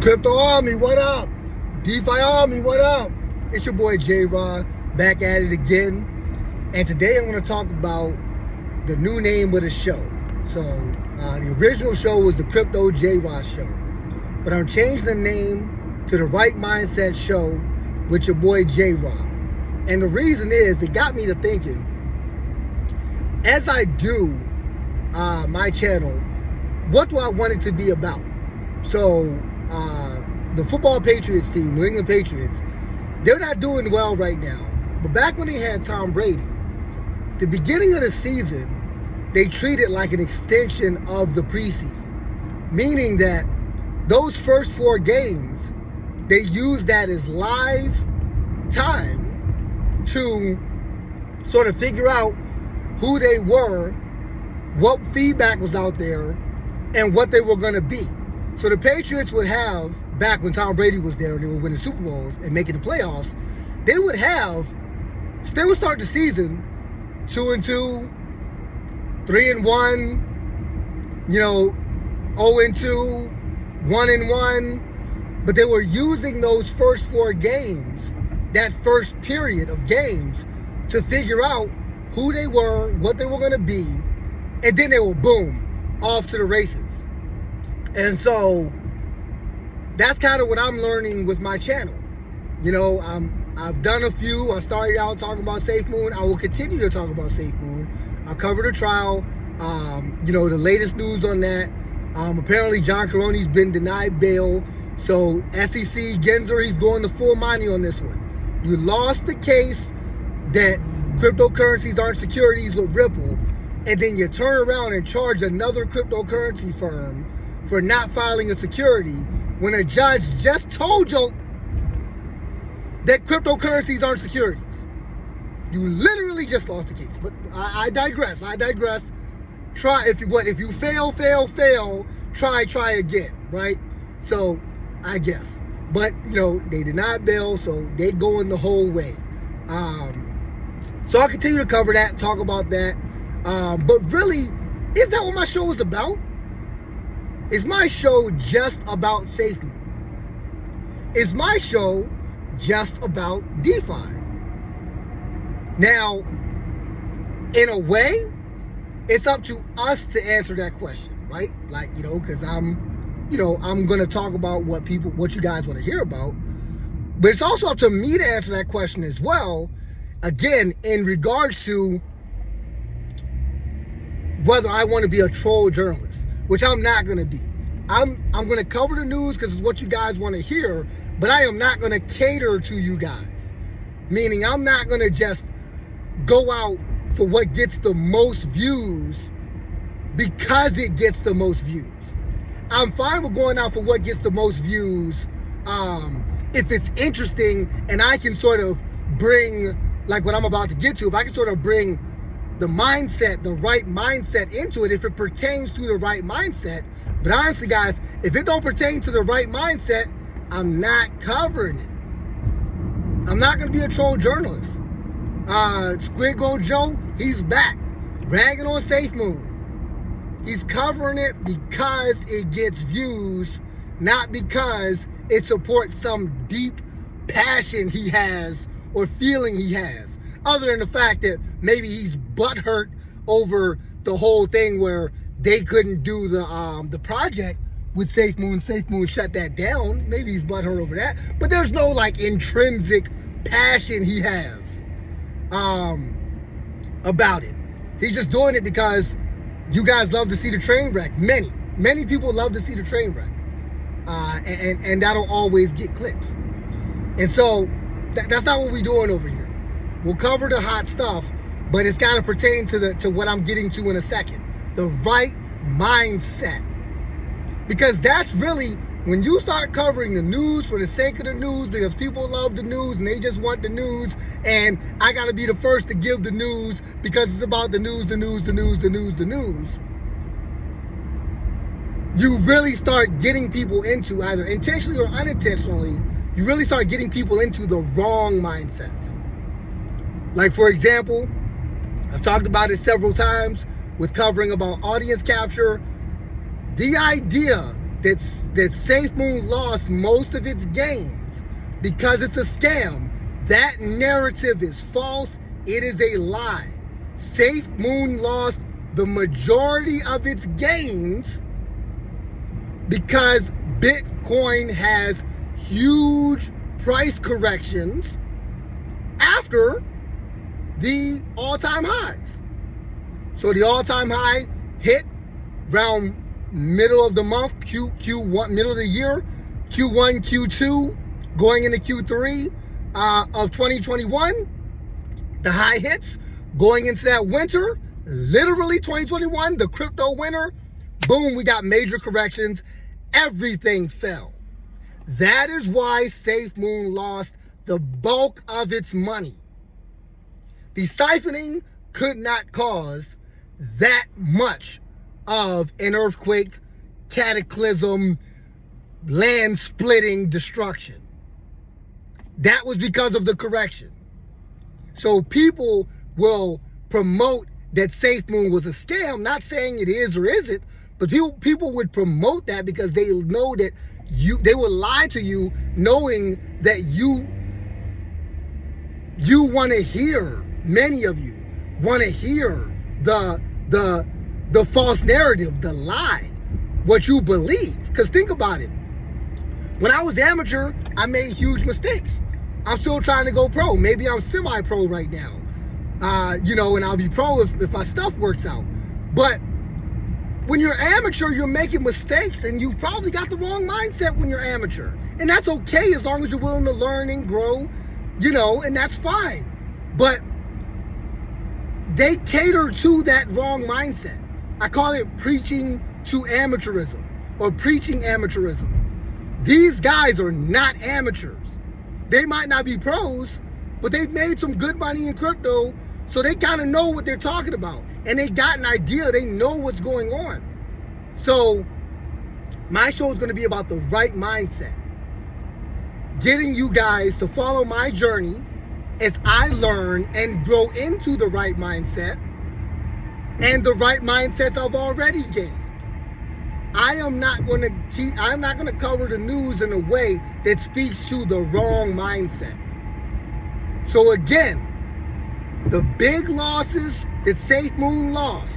Crypto Army, what up? DeFi Army, what up? It's your boy J-Rod, back at it again. And today I want to talk about the new name of the show. So, the original show was the Crypto J-Rod Show. But I'm changing the name to the Right Mindset Show with your boy J-Rod. And the reason is, it got me to thinking, as I do my channel, what do I want it to be about? So, the football Patriots team, New England Patriots, they're not doing well right now. But back when they had Tom Brady, the beginning of the season, they treated like an extension of the preseason. Meaning that those first 4 games, they used that as live time to sort of figure out who they were, what feedback was out there, and what they were going to be. So the Patriots would have, back when Tom Brady was there, they were winning Super Bowls and making the playoffs, they would start the season 2-2, 3-1, 0-2, 1-1, but they were using those first 4 games, that first period of games, to figure out who they were, what they were going to be, and then they were, boom, off to the races. And so that's kind of what I'm learning with my channel. I've done a few. I started out talking about SafeMoon. I will continue to talk about SafeMoon. I covered the trial, the latest news on that. Apparently John Caroni's been denied bail. So SEC, Gensler, he's going the full money on this one. You lost the case that cryptocurrencies aren't securities with Ripple, and then you turn around and charge another cryptocurrency firm for not filing a security when a judge just told you that cryptocurrencies aren't securities. You literally just lost the case. But I digress. Try, if you fail, try again, right? So, I guess. But, they denied bail, so they going the whole way. So I'll continue to cover that, talk about that. But really, is that what my show is about? Is my show just about safety? Is my show just about DeFi? Now, in a way, it's up to us to answer that question, right? Like, because I'm going to talk about what you guys want to hear about. But it's also up to me to answer that question as well, again, in regards to whether I want to be a troll journalist, which I'm not going to be. I'm going to cover the news because it's what you guys want to hear, but I am not going to cater to you guys. Meaning I'm not going to just go out for what gets the most views because it gets the most views. I'm fine with going out for what gets the most views if it's interesting and I can sort of bring, like what I'm about to get to, if I can sort of bring the mindset, the right mindset into it, if it pertains to the right mindset. But honestly, guys, if it don't pertain to the right mindset, I'm not covering it. I'm not going to be a troll journalist. Squid Gold Joe, he's back, ragging on SafeMoon. He's covering it because it gets views, not because it supports some deep passion he has or feeling he has. Other than the fact that maybe he's butthurt over the whole thing where they couldn't do the project with SafeMoon. SafeMoon shut that down. Maybe he's butthurt over that. But there's no intrinsic passion he has about it. He's just doing it because you guys love to see the train wreck. Many people love to see the train wreck. And that'll always get clicks. And so that's not what we're doing over here. We'll cover the hot stuff, but it's got to pertain to what I'm getting to in a second. The right mindset. Because that's really, when you start covering the news for the sake of the news, because people love the news and they just want the news, and I got to be the first to give the news because it's about the news, you really start getting people into, either intentionally or unintentionally, you really start getting people into the wrong mindsets. Like, for example, I've talked about it several times with covering about audience capture. The idea that SafeMoon lost most of its gains because it's a scam, that narrative is false. It is a lie. SafeMoon lost the majority of its gains because Bitcoin has huge price corrections after the all-time highs. So the all-time high hit around middle of the month, Q1, middle of the year, Q1, Q2, going into Q3 of 2021. The high hits going into that winter, literally 2021, the crypto winter, boom, we got major corrections. Everything fell. That is why SafeMoon lost the bulk of its money. The siphoning could not cause that much of an earthquake, cataclysm, land splitting destruction. That was because of the correction. So people will promote that SafeMoon was a scam, not saying it is or isn't, but people would promote that because they know that they will lie to you knowing that you want to hear, many of you want to hear the false narrative, the lie, what you believe. Because think about it. When I was amateur, I made huge mistakes. I'm still trying to go pro. Maybe I'm semi-pro right now. And I'll be pro if my stuff works out. But when you're amateur, you're making mistakes, and you probably got the wrong mindset when you're amateur. And that's okay as long as you're willing to learn and grow, and that's fine. But they cater to that wrong mindset. I call it preaching to amateurism or preaching amateurism. These guys are not amateurs. They might not be pros, but they've made some good money in crypto, so they kind of know what they're talking about. And they got an idea. They know what's going on. So my show is going to be about the right mindset. Getting you guys to follow my journey as I learn and grow into the right mindset and the right mindsets I've already gained. I'm not going to cover the news in a way that speaks to the wrong mindset. So again, the big losses that SafeMoon lost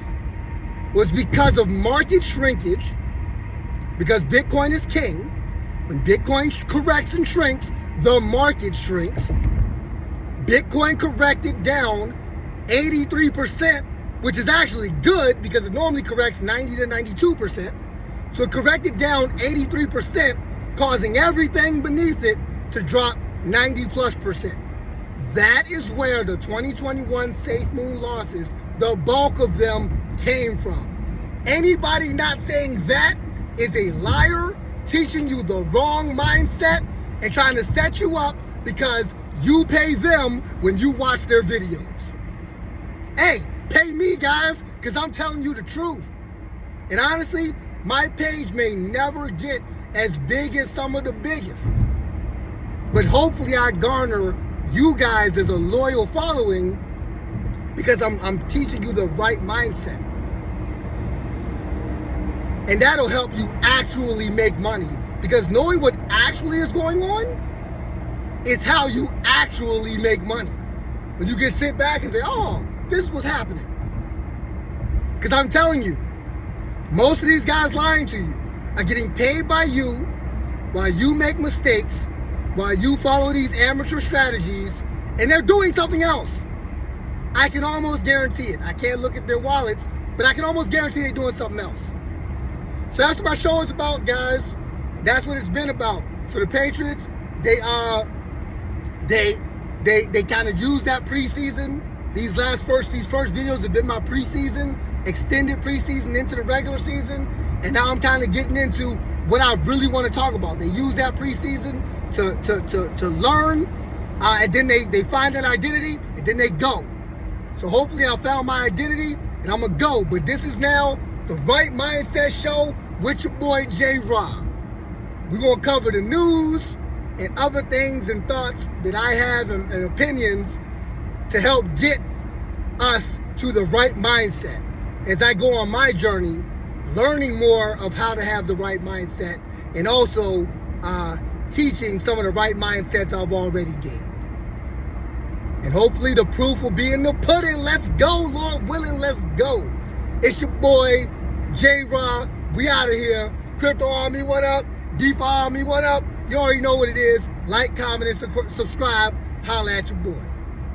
was because of market shrinkage, because Bitcoin is king. When Bitcoin corrects and shrinks, the market shrinks. Bitcoin corrected down 83%, which is actually good because it normally corrects 90 to 92%. So it corrected down 83%, causing everything beneath it to drop 90+%. That is where the 2021 SafeMoon losses, the bulk of them came from. Anybody not saying that is a liar, teaching you the wrong mindset and trying to set you up because you pay them when you watch their videos. Hey, pay me, guys, because I'm telling you the truth. And honestly, my page may never get as big as some of the biggest, but hopefully I garner you guys as a loyal following because I'm teaching you the right mindset. And that'll help you actually make money, because knowing what actually is going on is how you actually make money. When you can sit back and say, oh, this is what's happening. Because I'm telling you, most of these guys lying to you are getting paid by you while you make mistakes, while you follow these amateur strategies, and they're doing something else. I can almost guarantee it. I can't look at their wallets, but I can almost guarantee they're doing something else. So that's what my show is about, guys. That's what it's been about. So the Patriots, they kind of used that preseason. These first videos have been my preseason, extended preseason into the regular season, and now I'm kind of getting into what I really want to talk about. They use that preseason to learn, and then they find an identity, and then they go. So hopefully I found my identity, and I'm gonna go. But this is now the Right Mindset Show with your boy J-Rob. We're gonna cover the news and other things and thoughts that I have and opinions to help get us to the right mindset as I go on my journey learning more of how to have the right mindset, and also teaching some of the right mindsets I've already gained. And hopefully the proof will be in the pudding. Let's go, Lord willing, let's go. It's your boy, J-Raw. We out of here. Crypto Army, what up? DeFi Army, what up? You already know what it is. Like, comment, and subscribe. Holla at your boy.